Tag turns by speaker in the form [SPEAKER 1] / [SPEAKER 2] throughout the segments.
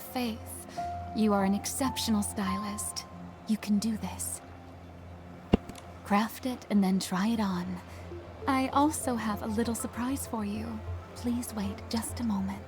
[SPEAKER 1] have faith. You are an exceptional stylist. You can do this. Craft it and then try it on. I also have a little surprise for you. Please wait just a moment.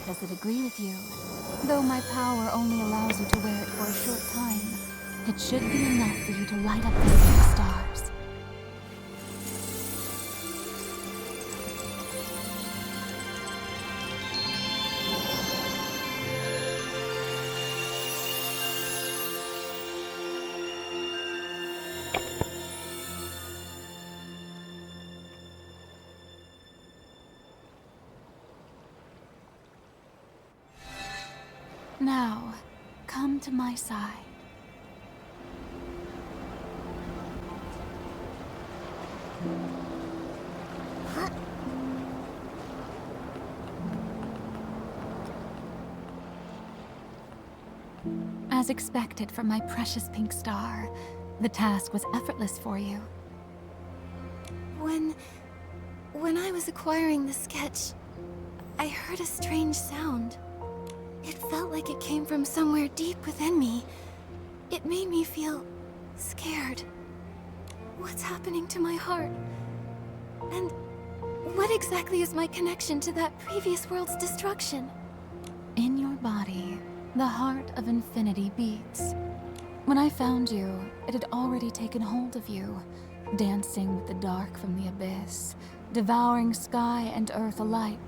[SPEAKER 1] Does it agree with you? Though my power only allows you to wear it for a short time, it should be enough for you to light up the sea of stars. Now, come to my side. As expected from my precious pink star, the task was effortless for you.
[SPEAKER 2] When I was acquiring the sketch, I heard a strange sound. It felt like it came from somewhere deep within me. It made me feel scared. What's happening to my heart? And what exactly is my connection to that previous world's destruction?
[SPEAKER 1] In your body, the heart of infinity beats. When I found you, it had already taken hold of you, dancing with the dark from the abyss, devouring sky and earth alike.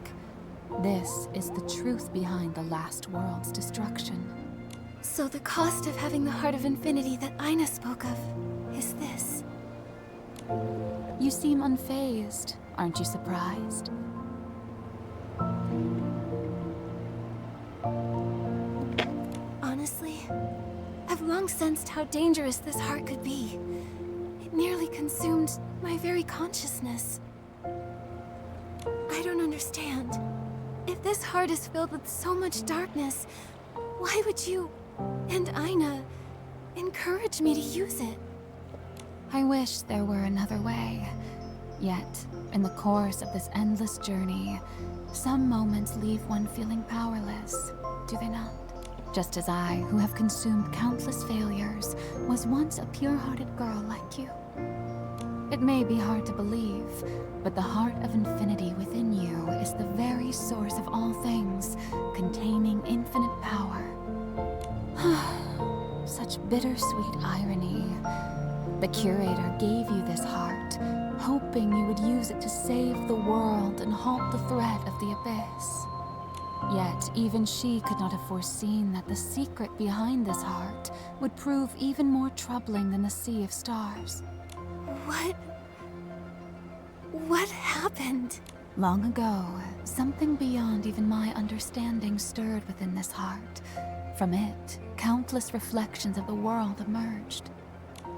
[SPEAKER 1] This is the truth behind the last world's destruction.
[SPEAKER 2] So the cost of having the heart of infinity that Aina spoke of is this.
[SPEAKER 1] You seem unfazed. Aren't you surprised?
[SPEAKER 2] Honestly, I've long sensed how dangerous this heart could be. It nearly consumed my very consciousness. I don't understand. If this heart is filled with so much darkness, why would you and Aina encourage me to use it?
[SPEAKER 1] I wish there were another way. Yet, in the course of this endless journey, some moments leave one feeling powerless, do they not? Just as I, who have consumed countless failures, was once a pure-hearted girl like you. It may be hard to believe, but the heart of infinity within you is the very source of all things, containing infinite power. Such bittersweet irony. The curator gave you this heart, hoping you would use it to save the world and halt the threat of the abyss. Yet, even she could not have foreseen that the secret behind this heart would prove even more troubling than the sea of stars.
[SPEAKER 2] What happened?
[SPEAKER 1] Long ago, something beyond even my understanding stirred within this heart. From it, countless reflections of the world emerged.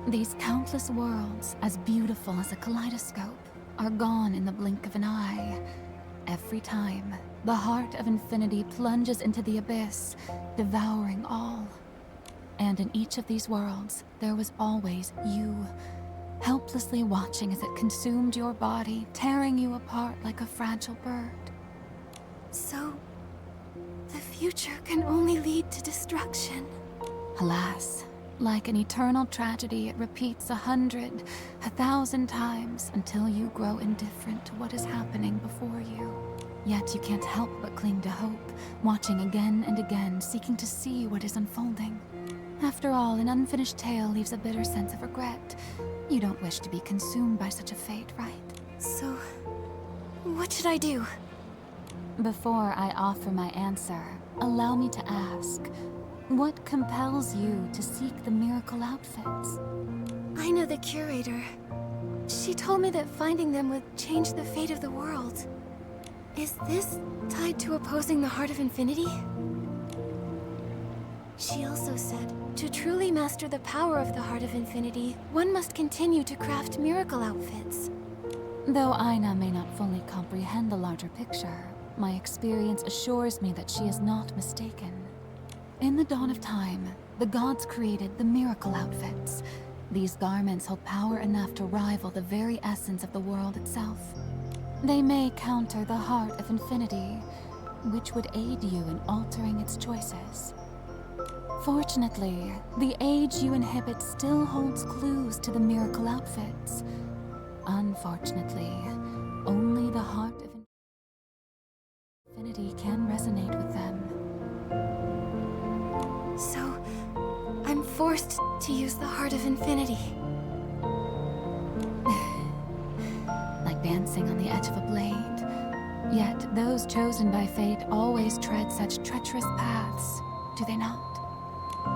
[SPEAKER 1] These countless worlds, as beautiful as a kaleidoscope, are gone in the blink of an eye. Every time, the heart of infinity plunges into the abyss, devouring all. And in each of these worlds, there was always you, helplessly watching as it consumed your body, tearing you apart like a fragile bird.
[SPEAKER 2] So, the future can only lead to destruction.
[SPEAKER 1] Alas, Like an eternal tragedy, it repeats 100, 1,000 times until you grow indifferent to what is happening before you. Yet you can't help but cling to hope, watching again and again, seeking to see what is unfolding. After all, an unfinished tale leaves a bitter sense of regret. You don't wish to be consumed by such a fate, right?
[SPEAKER 2] So, what should I do?
[SPEAKER 1] Before I offer my answer, allow me to ask, what compels you to seek the miracle outfits?
[SPEAKER 2] I know the curator. She told me that finding them would change the fate of the world. Is this tied to opposing the Heart of Infinity? She also said, to truly master the power of the Heart of Infinity, one must continue to craft miracle outfits.
[SPEAKER 1] Though Aina may not fully comprehend the larger picture, my experience assures me that she is not mistaken. In the dawn of time, the gods created the miracle outfits. These garments hold power enough to rival the very essence of the world itself. They may counter the Heart of Infinity, which would aid you in altering its choices. Fortunately, the age you inhabit still holds clues to the miracle outfits. Unfortunately, only the Heart of Infinity can resonate with them.
[SPEAKER 2] So, I'm forced to use the Heart of Infinity.
[SPEAKER 1] Like dancing on the edge of a blade. Yet those chosen by fate always tread such treacherous paths, do they not?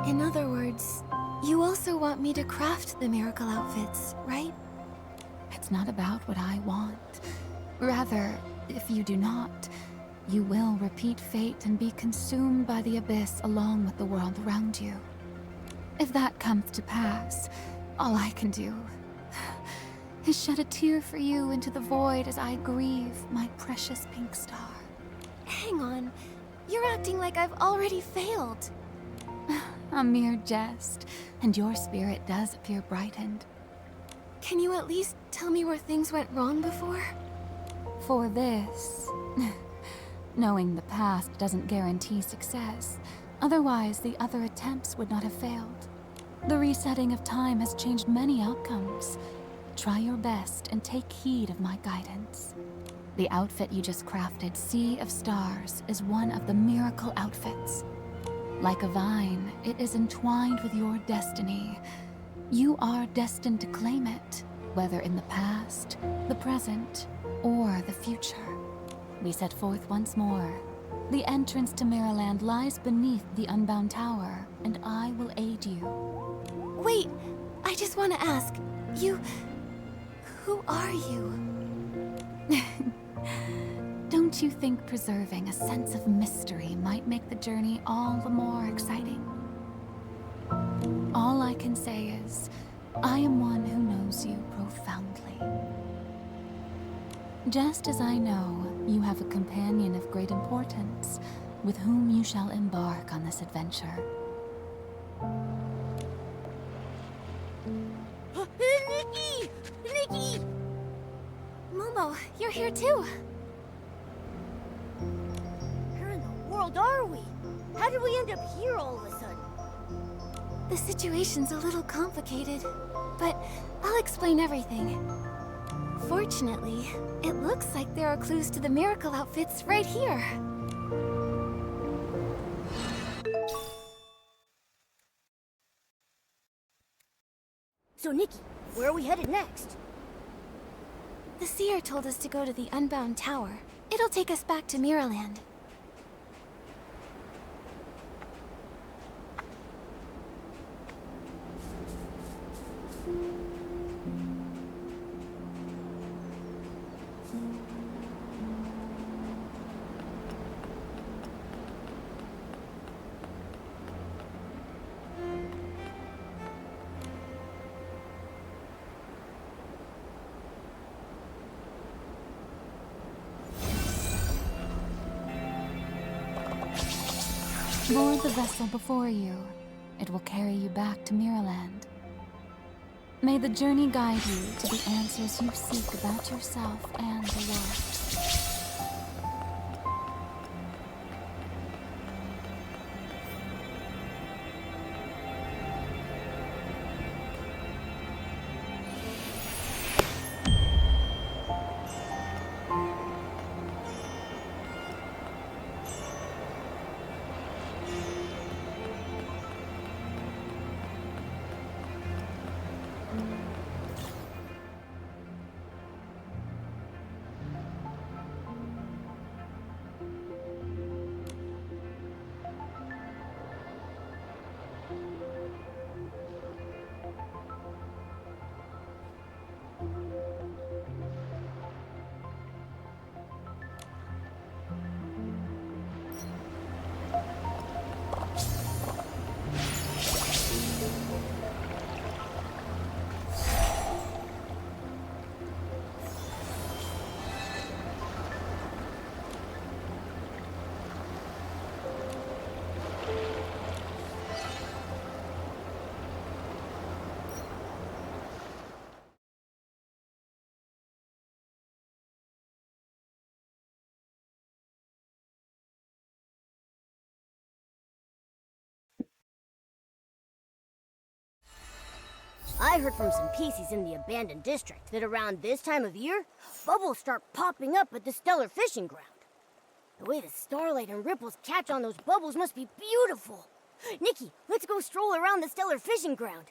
[SPEAKER 2] In other words, you also want me to craft the miracle outfits, right?
[SPEAKER 1] It's not about what I want. Rather, if you do not, you will repeat fate and be consumed by the abyss along with the world around you. If that comes to pass, all I can do is shed a tear for you into the void as I grieve my precious pink star.
[SPEAKER 2] Hang on, you're acting like I've already failed.
[SPEAKER 1] A mere jest, and your spirit does appear brightened.
[SPEAKER 2] Can you at least tell me where things went wrong before?
[SPEAKER 1] For this, knowing the past doesn't guarantee success. Otherwise, the other attempts would not have failed. The resetting of time has changed many outcomes. Try your best and take heed of my guidance. The outfit you just crafted, Sea of Stars, is one of the miracle outfits. Like a vine, it is entwined with your destiny. You are destined to claim it, whether in the past, the present, or the future. We set forth once more. The entrance to Mirrorland lies beneath the Unbound Tower, and I will aid you.
[SPEAKER 2] Wait, I just want to ask, who are you?
[SPEAKER 1] Don't you think preserving a sense of mystery might make the journey all the more exciting? All I can say is, I am one who knows you profoundly. Just as I know you have a companion of great importance, with whom you shall embark on this adventure.
[SPEAKER 2] Nikki! Nikki! Momo, you're here too.
[SPEAKER 3] Where in the world are we? How did we end up here all of a sudden?
[SPEAKER 2] The situation's a little complicated, but I'll explain everything. Fortunately, it looks like there are clues to the miracle outfits right here.
[SPEAKER 3] So Nikki, where are we headed next?
[SPEAKER 2] The seer told us to go to the Unbound Tower. It'll take us back to Mirrorland.
[SPEAKER 1] Board the vessel before you. It will carry you back to Mirrorland. May the journey guide you to the answers you seek about yourself and the world.
[SPEAKER 3] I heard from some PCs in the abandoned district that around this time of year, bubbles start popping up at the stellar fishing ground. The way the starlight and ripples catch on those bubbles must be beautiful. Nikki, let's go stroll around the stellar fishing ground.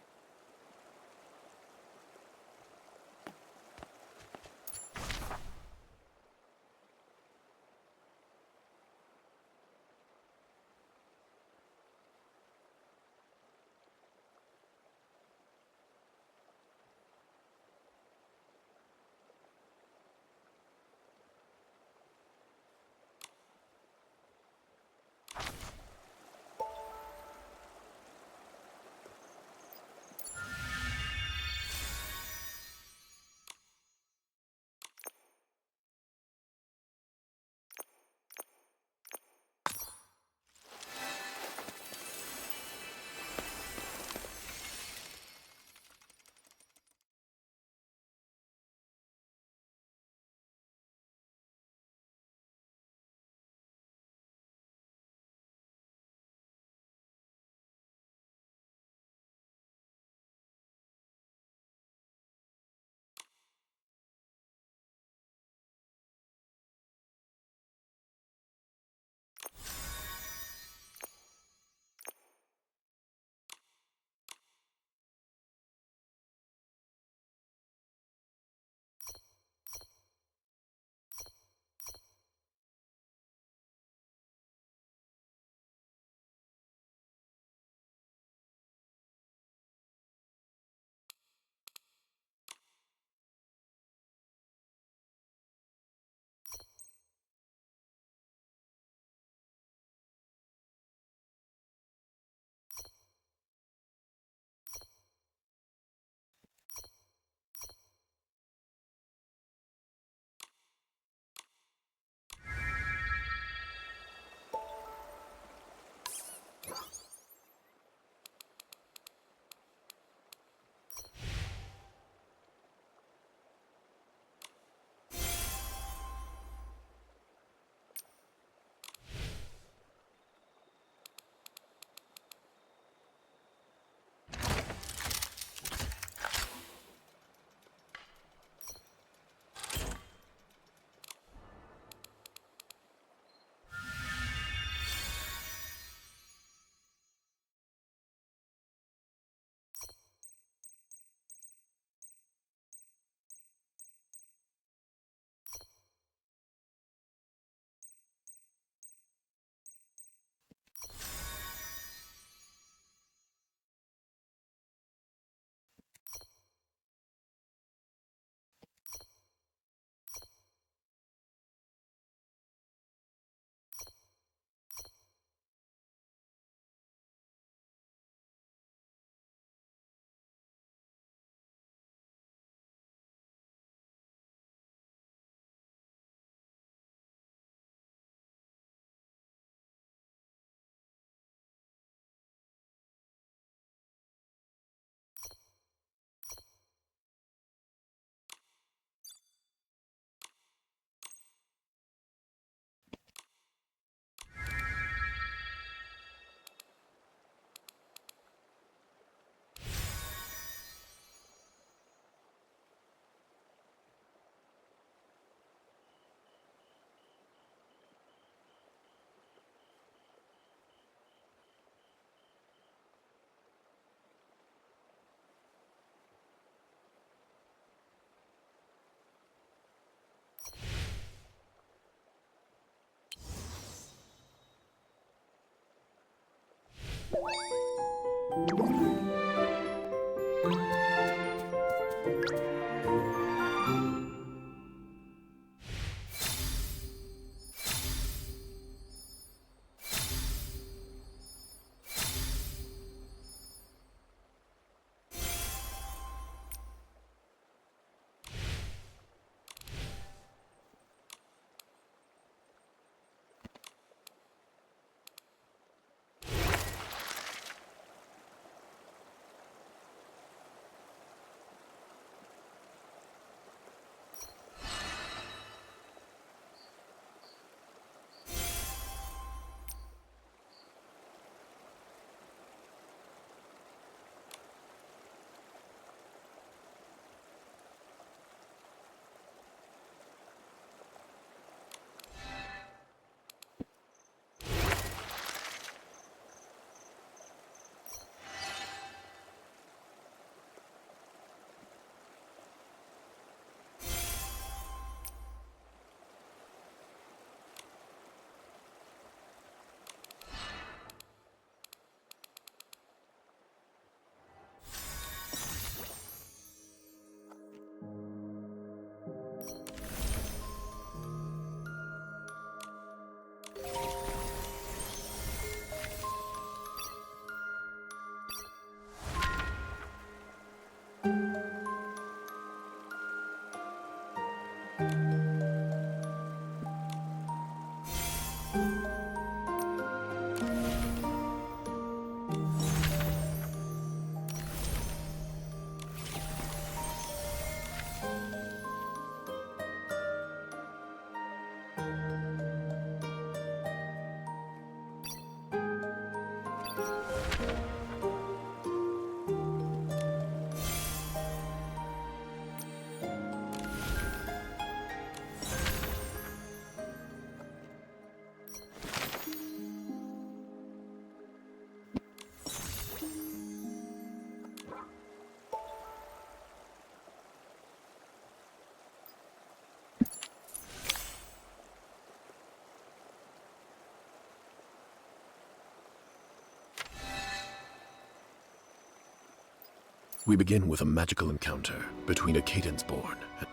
[SPEAKER 4] We begin with a magical encounter between a Cadence-born and...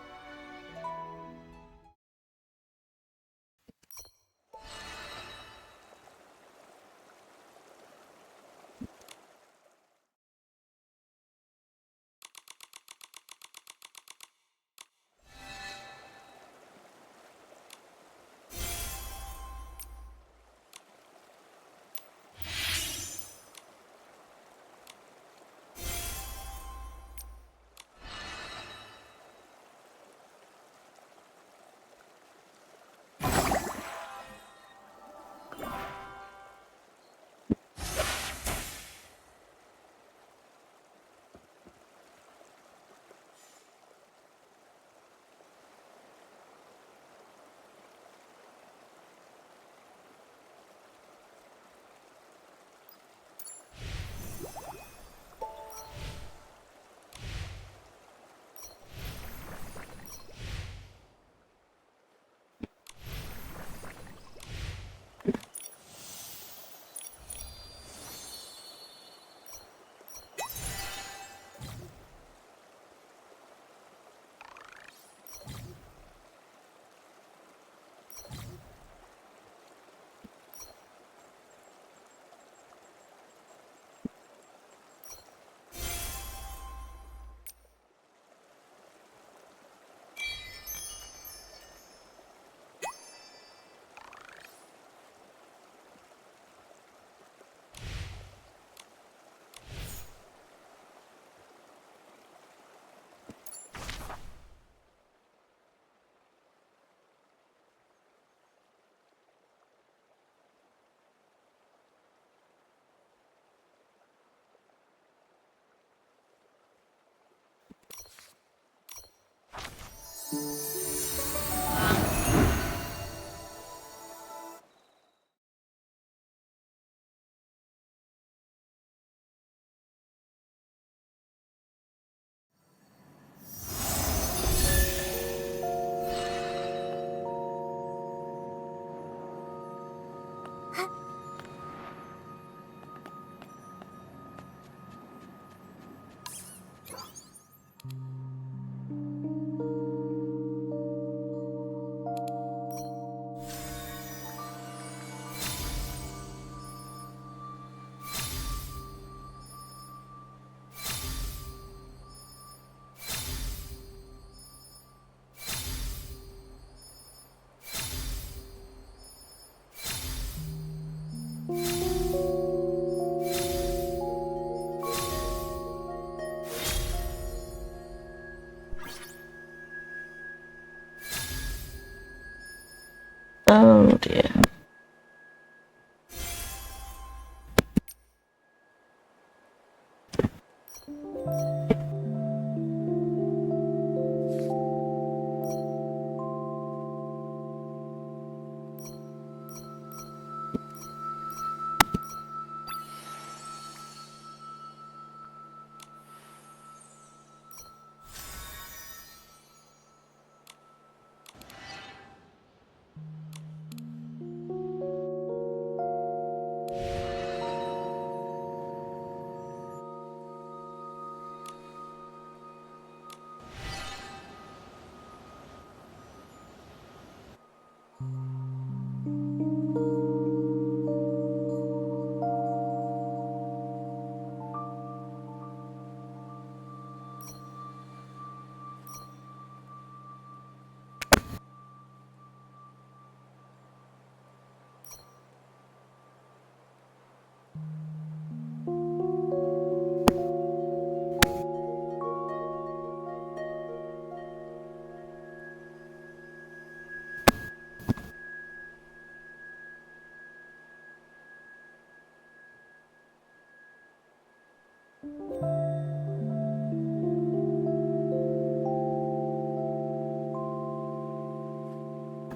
[SPEAKER 5] Oh dear.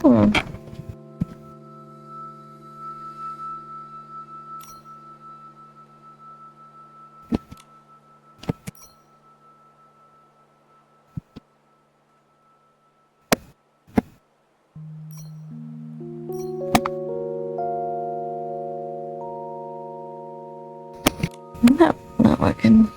[SPEAKER 5] Hmm. No, not working.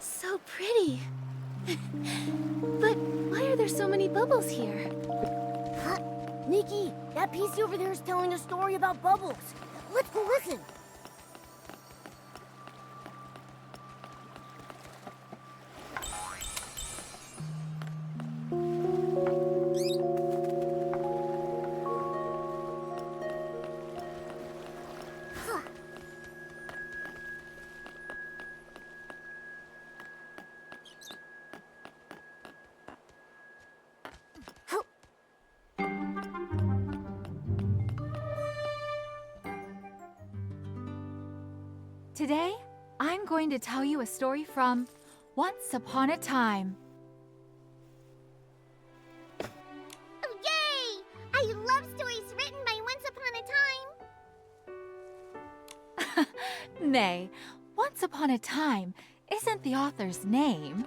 [SPEAKER 2] So pretty. But why are there so many bubbles here?
[SPEAKER 3] Huh? Nikki, that PC over there is telling a story about bubbles. Let's go listen.
[SPEAKER 1] Today, I'm going to tell you a story from Once Upon a Time.
[SPEAKER 2] Oh, yay! I love stories written by Once Upon a Time.
[SPEAKER 1] Nay, Once Upon a Time isn't the author's name.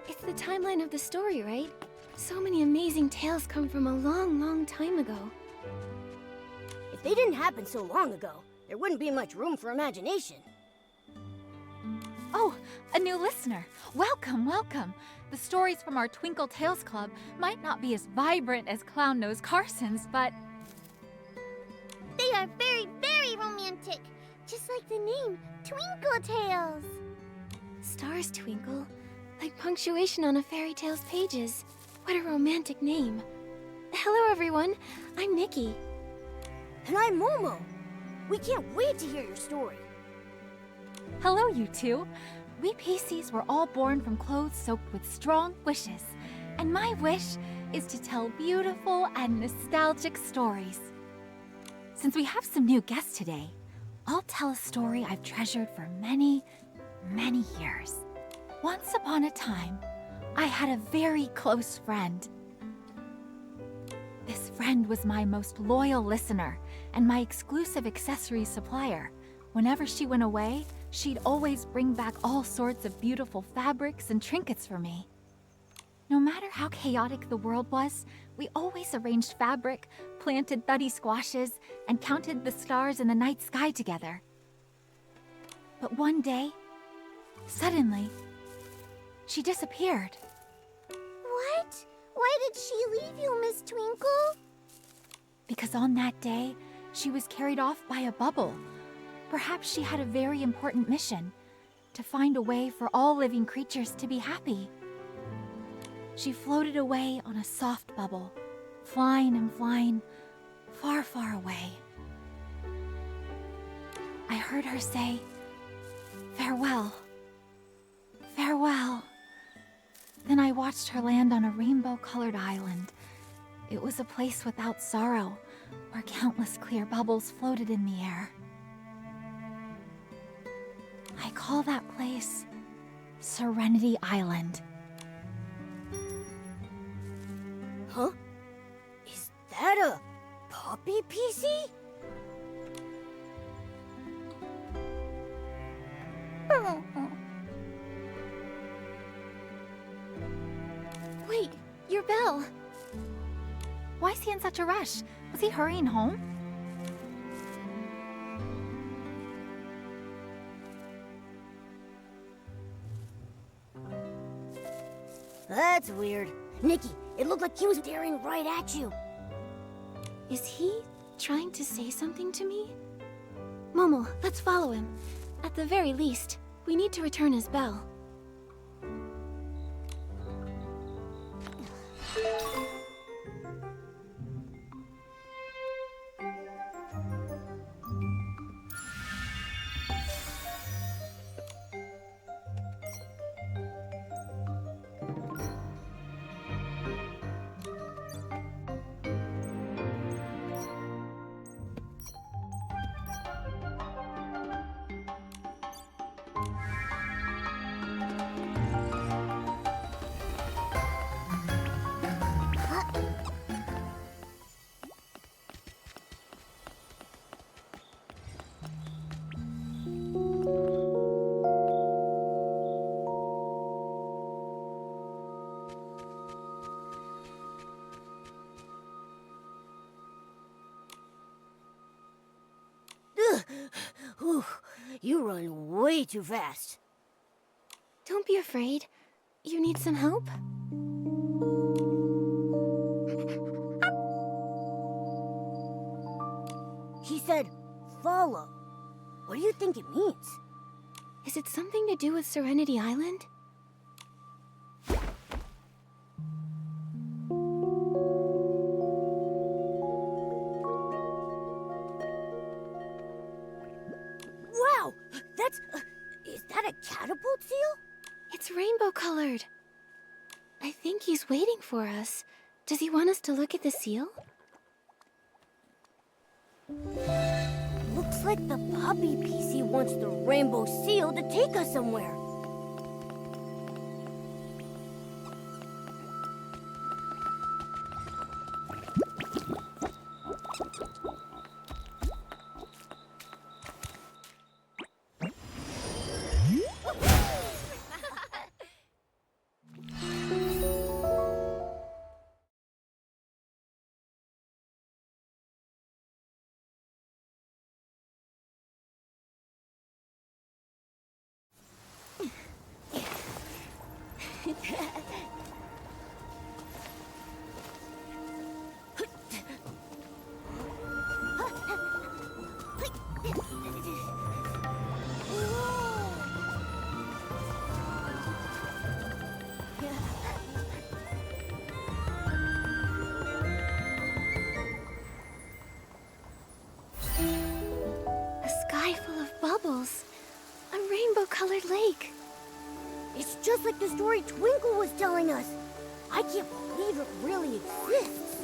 [SPEAKER 2] It's the timeline of the story, right? So many amazing tales come from a long, long time ago.
[SPEAKER 3] If they didn't happen so long ago, there wouldn't be much room for imagination.
[SPEAKER 1] Oh, a new listener. Welcome, welcome. The stories from our Twinkle Tales Club might not be as vibrant as Clown Nose Carson's, but
[SPEAKER 2] They are very, very romantic. Just like the name, Twinkle Tales. Stars twinkle, like punctuation on a fairy tale's pages. What a romantic name. Hello, everyone. I'm Nikki.
[SPEAKER 3] And I'm Momo. We can't wait to hear your story.
[SPEAKER 1] hello, you two. We PCs were all born from clothes soaked with strong wishes. And my wish is to tell beautiful and nostalgic stories. Since we have some new guests today, I'll tell a story I've treasured for many, many years. Once upon a time, I had a very close friend. This friend was my most loyal listener and my exclusive accessories supplier. Whenever she went away, she'd always bring back all sorts of beautiful fabrics and trinkets for me. No matter how chaotic the world was, we always arranged fabric, planted thuddy squashes, and counted the stars in the night sky together. But one day, suddenly, she disappeared.
[SPEAKER 2] What? Why did she leave you, Miss Twinkle?
[SPEAKER 1] Because on that day, she was carried off by a bubble. Perhaps she had a very important mission, to find a way for all living creatures to be happy. She floated away on a soft bubble, flying and flying, far, far away. I heard her say, "Farewell, farewell." Then I watched her land on a rainbow-colored island. It was a place without sorrow, where countless clear bubbles floated in the air. I call that place Serenity Island.
[SPEAKER 3] Huh? Is that a puppy PC?
[SPEAKER 2] Belle.
[SPEAKER 1] Why is he in such a rush? Was he hurrying home?
[SPEAKER 3] That's weird. Nikki, it looked like he was staring right at you.
[SPEAKER 2] Is he trying to say something to me? Momo, let's follow him. At the very least, we need to return his bell.
[SPEAKER 3] Whew, you run way too fast.
[SPEAKER 2] Don't be afraid. You need some help?
[SPEAKER 3] He said, follow. What do you think it means?
[SPEAKER 2] Is it something to do with Serenity Island?
[SPEAKER 3] Wow, that's... is that a catapult seal?
[SPEAKER 2] It's rainbow colored. I think he's waiting for us. Does he want us to look at the seal?
[SPEAKER 3] Looks like the puppy PC wants the rainbow seal to take us somewhere.
[SPEAKER 2] A sky full of bubbles. A rainbow-colored lake.
[SPEAKER 3] It's just like the story Twinkle was telling us. I can't believe it really exists.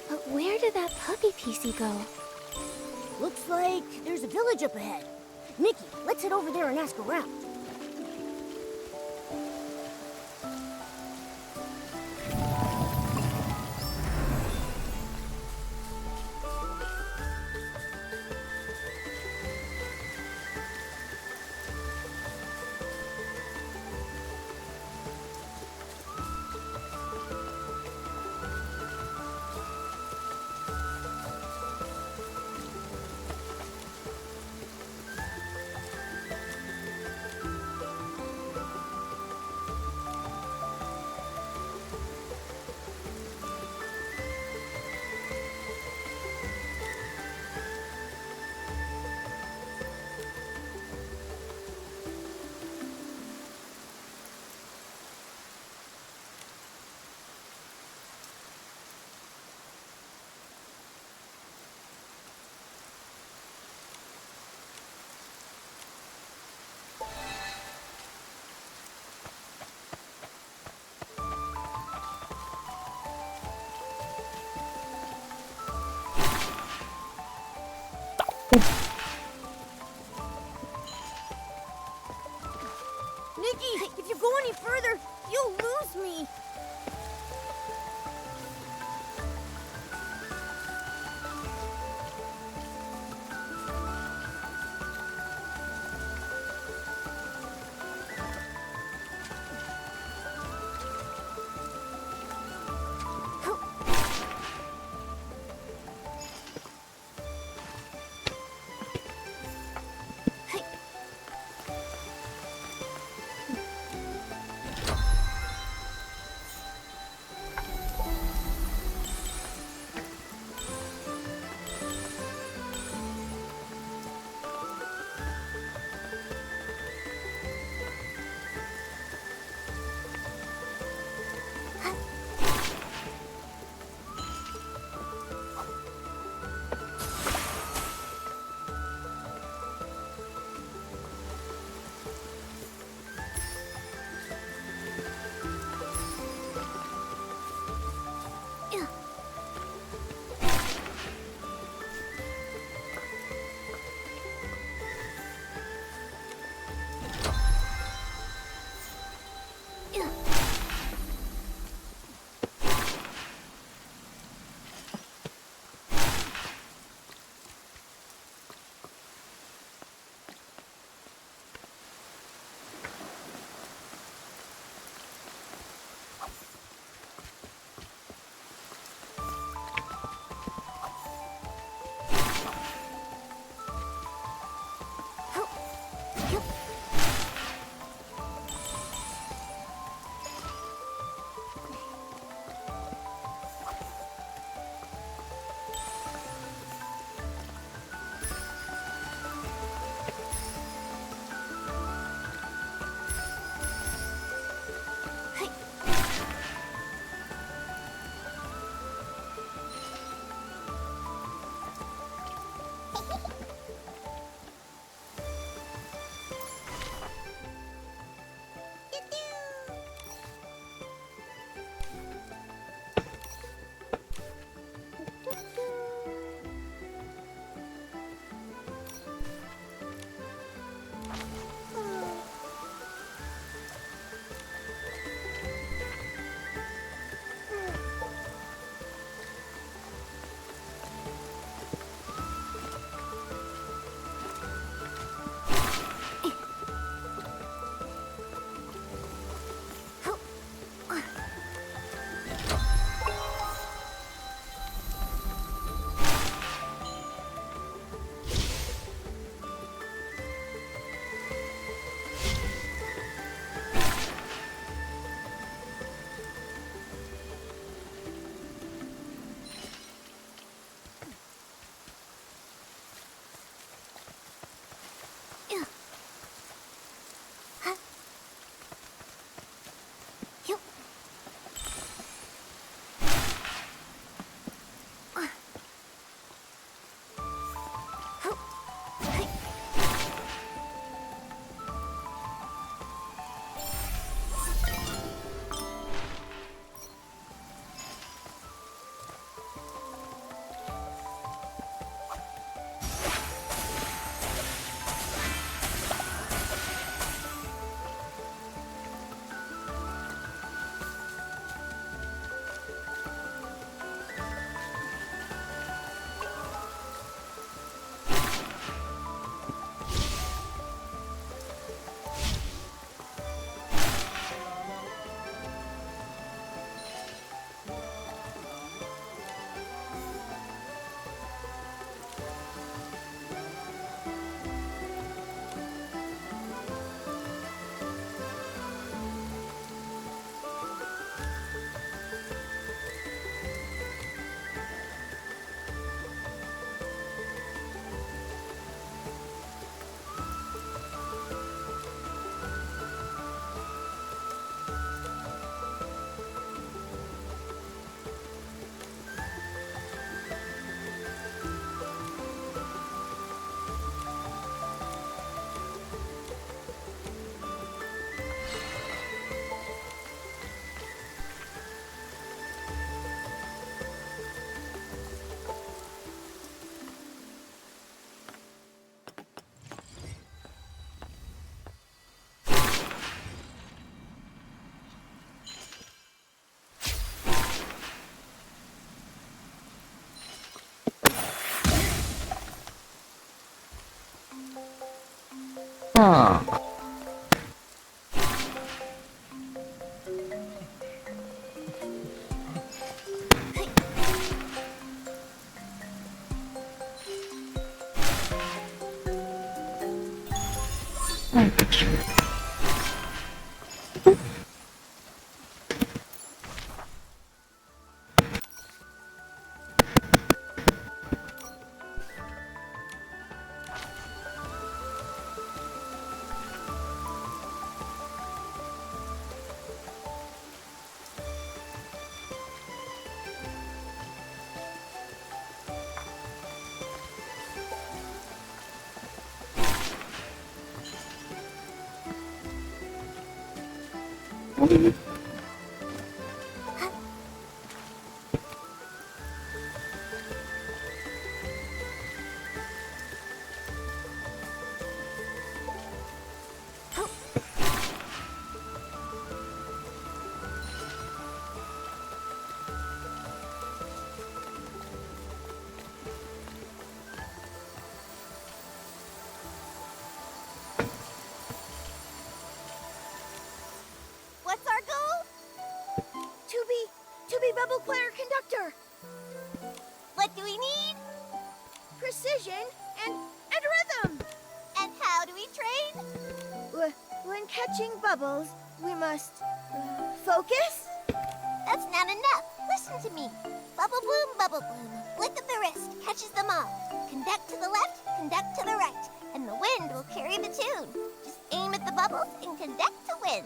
[SPEAKER 2] But where did that puppy PC go?
[SPEAKER 3] Looks like there's a village up ahead. Nikki, let's head over there and ask around. Nikki, if you go any further, you'll lose me.
[SPEAKER 5] Oh.
[SPEAKER 2] What's our goal? To be Bubble Choir conductor. What do we need? Precision and rhythm. And how do we train? When catching bubbles, we must focus. That's not enough. Listen to me. Bubble bloom, flick of the wrist, catches them all. Conduct to the left, conduct to the right, and the wind will carry the tune. Just aim at the bubbles and conduct to win.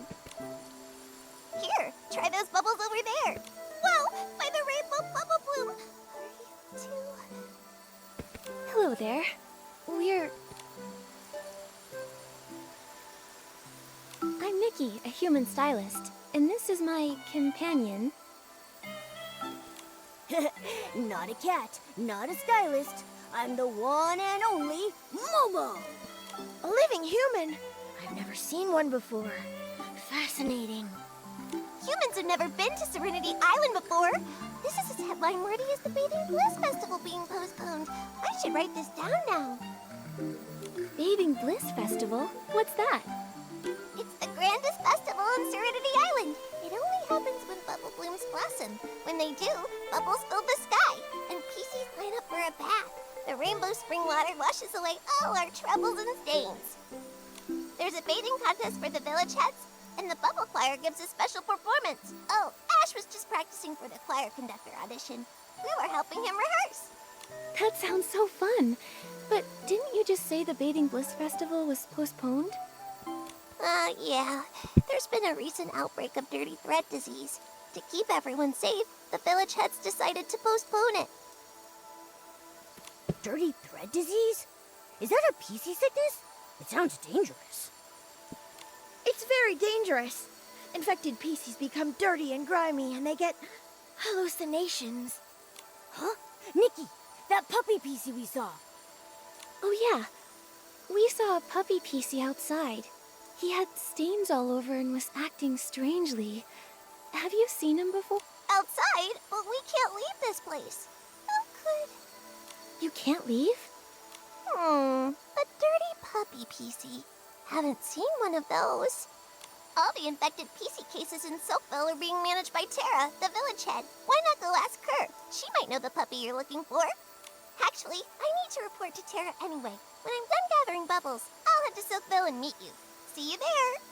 [SPEAKER 2] Here, try those bubbles over there. Whoa, by the rainbow bubble bloom. Are you two? Hello there. I'm Nikki, a human stylist, and this is my companion.
[SPEAKER 3] Not a cat, not a stylist. I'm the one and only Momo.
[SPEAKER 2] A living human. I've never seen one before. Fascinating. Humans have never been to Serenity Island before. This is its headline worthy as the Bathing Bliss Festival being postponed. I should write this down now. Bathing Bliss Festival? What's that? It's the grandest festival on Serenity Island. It only happens when bubble blooms blossom. When they do, bubbles fill the sky, and PCs line up for a bath. The rainbow spring water washes away all our troubles and stains. There's a bathing contest for the village heads, and the bubble choir gives a special performance. Oh, Ash was just practicing for the choir conductor audition. We were helping him rehearse. That sounds so fun. But didn't you just say the Bathing Bliss Festival was postponed? Yeah. There's been a recent outbreak of dirty thread disease. To keep everyone safe, the village heads decided to postpone it.
[SPEAKER 3] Dirty thread disease? Is that a PC sickness? It sounds dangerous.
[SPEAKER 2] It's very dangerous. Infected PCs become dirty and grimy, and they get hallucinations.
[SPEAKER 3] Huh? Nikki, that puppy PC we saw.
[SPEAKER 2] Oh yeah. We saw a puppy PC outside. He had stains all over and was acting strangely. Have you seen him before? Outside? But we can't leave this place. How could... You can't leave? A dirty puppy PC. Haven't seen one of those. All the infected PC cases in Silkville are being managed by Tara, the village head. Why not go ask her? She might know the puppy you're looking for. Actually, I need to report to Tara anyway. When I'm done gathering bubbles, I'll head to Silkville and meet you. See you there!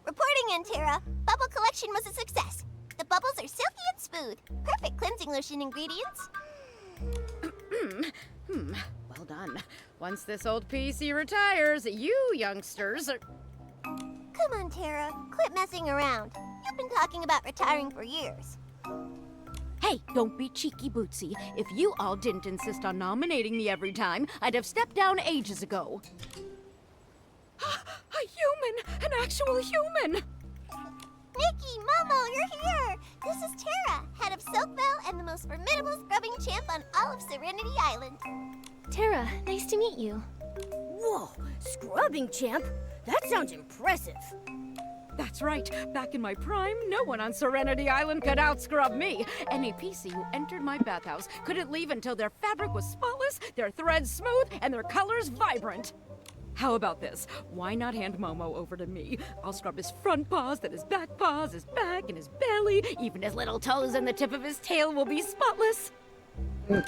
[SPEAKER 2] Reporting in, Tara. Bubble collection was a success. The bubbles are silky and smooth. Perfect cleansing lotion ingredients.
[SPEAKER 6] Well done. Once this old PC retires, you youngsters are...
[SPEAKER 2] Come on, Tara. Quit messing around. You've been talking about retiring for years.
[SPEAKER 6] Hey, don't be cheeky, Bootsy. If you all didn't insist on nominating me every time, I'd have stepped down ages ago. A human! An actual human!
[SPEAKER 2] Nikki, Momo, you're here! This is Tara, head of Silkville and the most formidable scrubbing champ on all of Serenity Island. Tara, nice to meet you.
[SPEAKER 3] Whoa, scrubbing champ? That sounds impressive.
[SPEAKER 6] That's right. Back in my prime, no one on Serenity Island could outscrub me. Any PC who entered my bathhouse couldn't leave until their fabric was spotless, their threads smooth, and their colors vibrant. How about this? Why not hand Momo over to me? I'll scrub his front paws, then his back paws, his back, and his belly. Even his little toes and the tip of his tail will be spotless.
[SPEAKER 3] No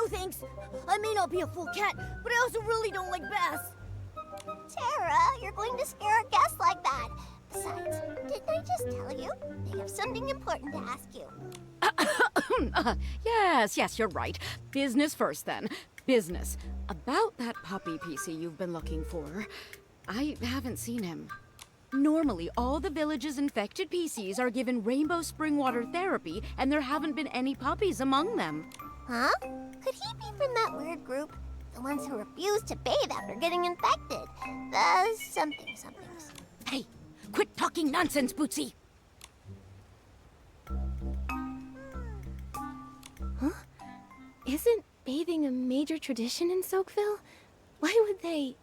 [SPEAKER 3] thanks. I may not be a full cat, but I also really don't like baths.
[SPEAKER 2] Tara, you're going to scare a guest like that. Besides, didn't I just tell you? They have something important to ask you.
[SPEAKER 6] Yes, you're right. Business first, then. Business. About that puppy PC you've been looking for. I haven't seen him. Normally, all the village's infected PCs are given rainbow spring water therapy, and there haven't been any puppies among them.
[SPEAKER 2] Huh? Could he be from that weird group? The ones who refuse to bathe after getting infected. The somethings.
[SPEAKER 6] Hey, quit talking nonsense, Bootsy!
[SPEAKER 2] Huh? Isn't bathing a major tradition in Soakville? Why would they...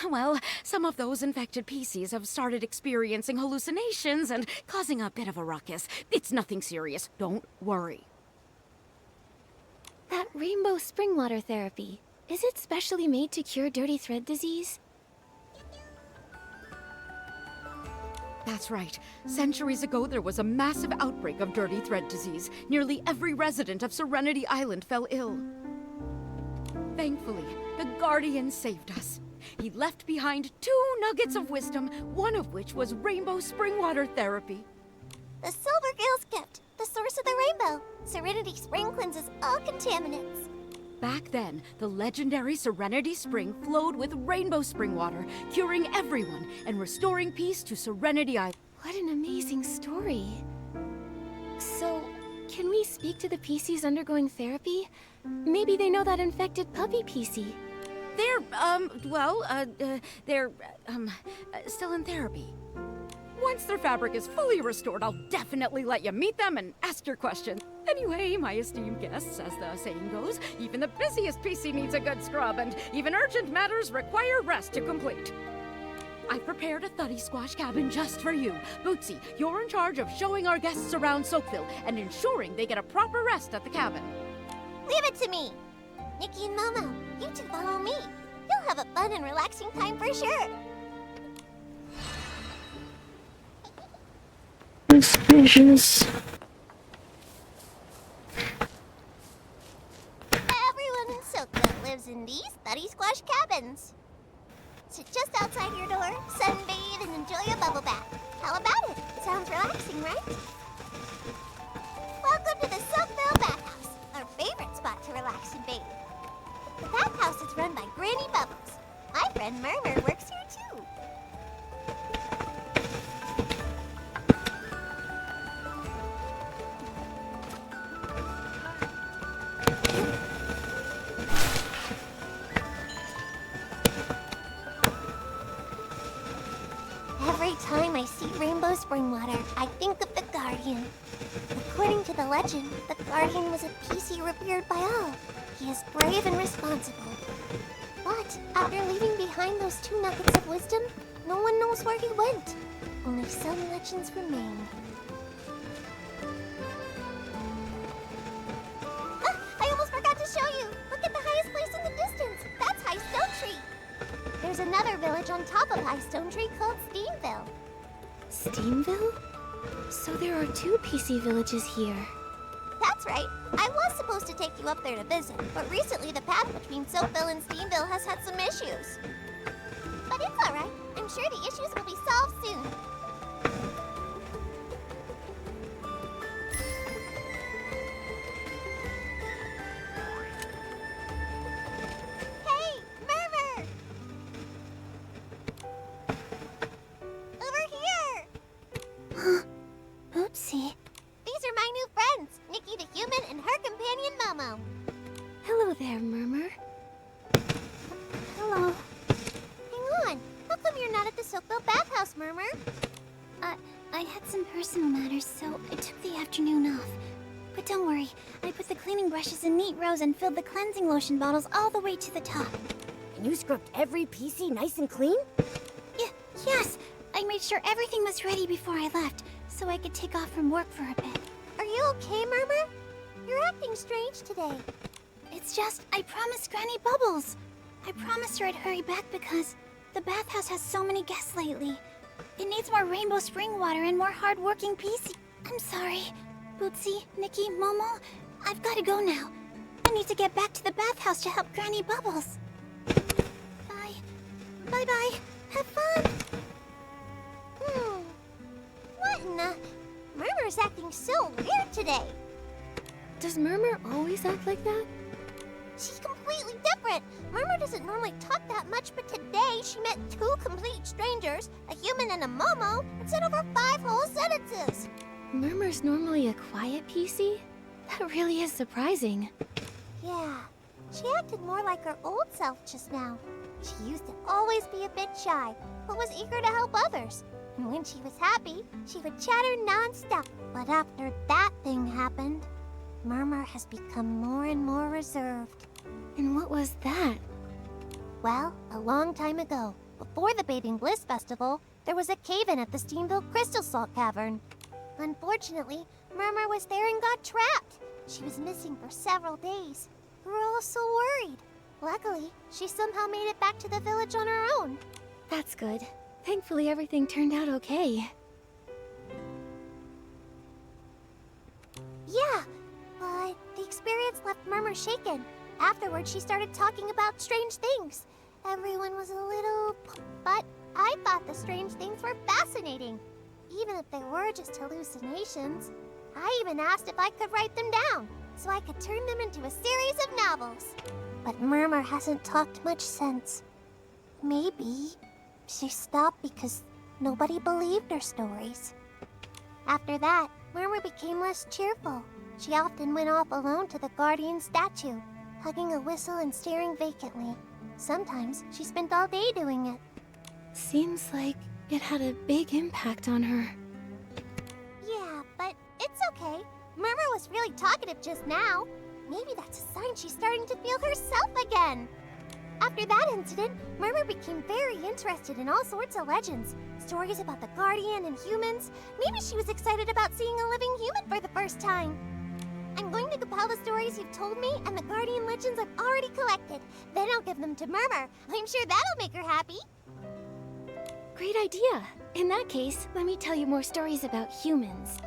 [SPEAKER 6] Well, some of those infected PCs have started experiencing hallucinations and causing a bit of a ruckus. It's nothing serious. Don't worry.
[SPEAKER 2] That rainbow spring water therapy, is it specially made to cure dirty thread disease?
[SPEAKER 6] That's right. Centuries ago, there was a massive outbreak of dirty thread disease. Nearly every resident of Serenity Island fell ill. Thankfully, the Guardian saved us. He left behind 2 nuggets of wisdom, one of which was rainbow spring water therapy.
[SPEAKER 2] The Silver Gill's gift, the source of the rainbow. Serenity Spring cleanses all contaminants.
[SPEAKER 6] Back then, the legendary Serenity Spring flowed with rainbow spring water, curing everyone and restoring peace to Serenity Island.
[SPEAKER 2] What an amazing story. So, can we speak to the PCs undergoing therapy? Maybe they know that infected puppy PC.
[SPEAKER 6] They're still in therapy. Once their fabric is fully restored, I'll definitely let you meet them and ask your questions. Anyway, my esteemed guests, as the saying goes, even the busiest PC needs a good scrub, and even urgent matters require rest to complete. I've prepared a thuddy squash cabin just for you. Bootsy, you're in charge of showing our guests around Soakville and ensuring they get a proper rest at the cabin.
[SPEAKER 2] Leave it to me. Nikki and Momo, you two follow me. You'll have a fun and relaxing time for sure.
[SPEAKER 5] Suspicious.
[SPEAKER 2] Everyone in Soakville lives in these thuddy squash cabins.
[SPEAKER 7] Sit just outside your door, sunbathe, and enjoy a bubble bath. How about it? Sounds relaxing, right? Welcome to the Soapville Bathhouse, our favorite spot to relax and bathe. The bathhouse is run by Granny Bubbles. My friend Murmur works here too. Every time I see rainbow spring water, I think of the Guardian. According to the legend, the Guardian was a PC revered by all. He is brave and responsible. But after leaving behind those 2 nuggets of wisdom, no one knows where he went. Only some legends remain. Ah, I almost forgot to show you! Look at the highest place in the distance! That's High Stone Tree! There's another village on top of High Stone Tree called Steamville.
[SPEAKER 2] Steamville? So there are 2 PC villages here.
[SPEAKER 7] That's right. I was supposed to take you up there to visit, but recently the path between Soapville and Steamville has had some issues. But it's alright. I'm sure the issues will be solved soon. Hey, Murmur! Over here! Oopsie. These are my new friends, Nikki the human and her companion Momo.
[SPEAKER 2] Hello there, Murmur.
[SPEAKER 7] Hello. Hang on. How come you're not at the Soapville bathhouse, Murmur?
[SPEAKER 2] I had some personal matters, so I took the afternoon off. But don't worry, I put the cleaning brushes in neat rows and filled the cleansing lotion bottles all the way to the top.
[SPEAKER 3] And you scrubbed every PC nice and clean?
[SPEAKER 2] Yes, I made sure everything was ready before I left, so I could take off from work for a bit.
[SPEAKER 7] Are you okay, Murmur? You're acting strange today.
[SPEAKER 2] It's just, I promised Granny Bubbles. I promised her I'd hurry back because the bathhouse has so many guests lately. It needs more rainbow spring water and more hard-working PC. I'm sorry. Bootsy, Nikki, Momo, I've got to go now. I need to get back to the bathhouse to help Granny Bubbles. Bye. Bye-bye. Have fun.
[SPEAKER 7] What in the... Murmur's acting so weird today.
[SPEAKER 2] Does Murmur always act like that?
[SPEAKER 7] She's completely different. Murmur doesn't normally talk that much, but today she met 2 complete strangers, a human and a Momo, and said over 5 whole sentences.
[SPEAKER 2] Murmur's normally a quiet PC? That really is surprising.
[SPEAKER 7] Yeah, she acted more like her old self just now. She used to always be a bit shy, but was eager to help others. And when she was happy, she would chatter non-stop. But after that thing happened, Murmur has become more and more reserved.
[SPEAKER 2] And what was that?
[SPEAKER 7] Well, a long time ago, before the Bathing Bliss Festival, there was a cave-in at the Steamville Crystal Salt Cavern. Unfortunately, Murmur was there and got trapped. She was missing for several days. We were all so worried. Luckily, she somehow made it back to the village on her own.
[SPEAKER 2] That's good. Thankfully, everything turned out okay.
[SPEAKER 7] Yeah, but the experience left Murmur shaken. Afterwards, she started talking about strange things. Everyone was a little... But I thought the strange things were fascinating. Even if they were just hallucinations. I even asked if I could write them down, so I could turn them into a series of novels. But Murmur hasn't talked much since. Maybe she stopped because nobody believed her stories. After that, Murmur became less cheerful. She often went off alone to the Guardian statue, hugging a whistle and staring vacantly. Sometimes she spent all day doing it.
[SPEAKER 2] Seems like it had a big impact on her.
[SPEAKER 7] Yeah, but it's okay. Murmur was really talkative just now. Maybe that's a sign she's starting to feel herself again. After that incident, Murmur became very interested in all sorts of legends. Stories about the Guardian and humans. Maybe she was excited about seeing a living human for the first time. I'm going to compile the stories you've told me and the Guardian legends I've already collected. Then I'll give them to Murmur. I'm sure that'll make her happy.
[SPEAKER 2] Great idea. In that case, let me tell you more stories about humans.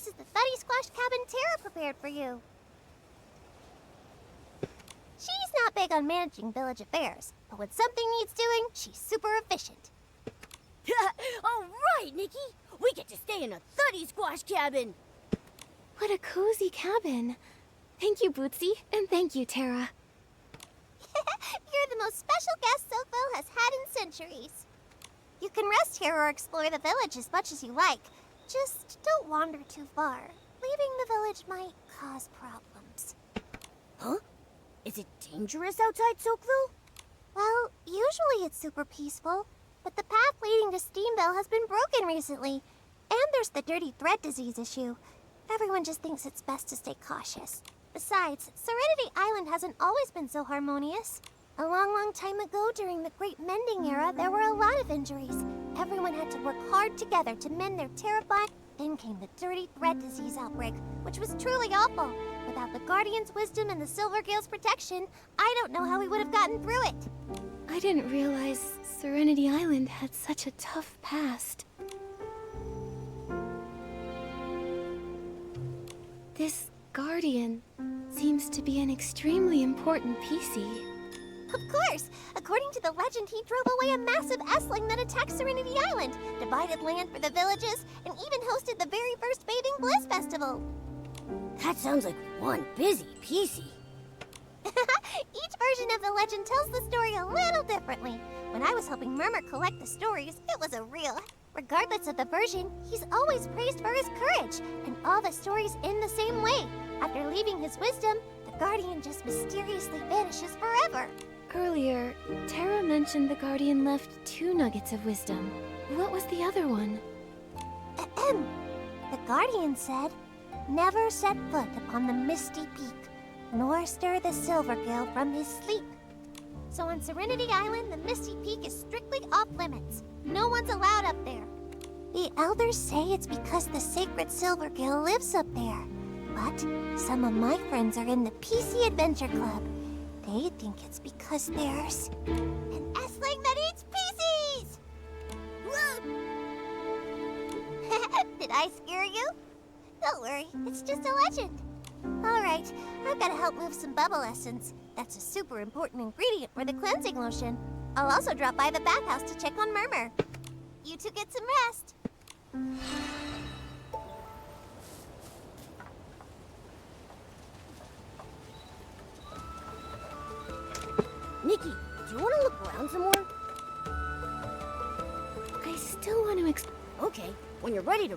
[SPEAKER 7] This is the Thuddy Squash cabin Tara prepared for you. She's not big on managing village affairs, but when something needs doing, she's super efficient.
[SPEAKER 3] All right, Nikki. We get to stay in a Thuddy Squash cabin.
[SPEAKER 2] What a cozy cabin. Thank you, Bootsy, and thank you, Tara.
[SPEAKER 7] You're the most special guest Silkville has had in centuries. You can rest here or explore the village as much as you like. Just don't wander too far. Leaving the village might cause problems.
[SPEAKER 3] Huh? Is it dangerous outside Silkville?
[SPEAKER 7] Well, usually it's super peaceful, but the path leading to Steamville has been broken recently. And there's the dirty thread disease issue. Everyone just thinks it's best to stay cautious. Besides, Serenity Island hasn't always been so harmonious. A long time ago, during the Great Mending Era, there were a lot of injuries. Everyone had to work hard together to mend their terrifying... Then came the dirty thread disease outbreak, which was truly awful. Without the Guardian's wisdom and the Silvergale's protection, I don't know how we would have gotten through it.
[SPEAKER 2] I didn't realize Serenity Island had such a tough past. This Guardian seems to be an extremely important PC.
[SPEAKER 7] Of course! According to the legend, he drove away a massive S-Ling that attacked Serenity Island, divided land for the villages, and even hosted the very first Bathing Bliss Festival.
[SPEAKER 3] That sounds like one busy PC.
[SPEAKER 7] Each version of the legend tells the story a little differently. When I was helping Murmur collect the stories, it was a real... Regardless of the version, he's always praised for his courage, and all the stories end the same way. After leaving his wisdom, the Guardian just mysteriously vanishes forever.
[SPEAKER 2] Earlier, Tara mentioned the Guardian left 2 nuggets of wisdom. What was the other one?
[SPEAKER 7] Ahem. The Guardian said, "Never set foot upon the misty peak, nor stir the Silvergale from his sleep." So on Serenity Island, the Misty Peak is strictly off limits. No one's allowed up there. The elders say it's because the sacred Silvergale lives up there. But some of my friends are in the PC Adventure Club. They think it's because there's an S-Ling that eats PCs! Did I scare you? Don't worry, it's just a legend. Alright, I've got to help move some bubble essence. That's a super important ingredient for the cleansing lotion. I'll also drop by the bathhouse to check on Murmur. You two get some rest.
[SPEAKER 3] Nikki, do you want to look around some more?
[SPEAKER 2] I still want to
[SPEAKER 3] Okay, when you're ready to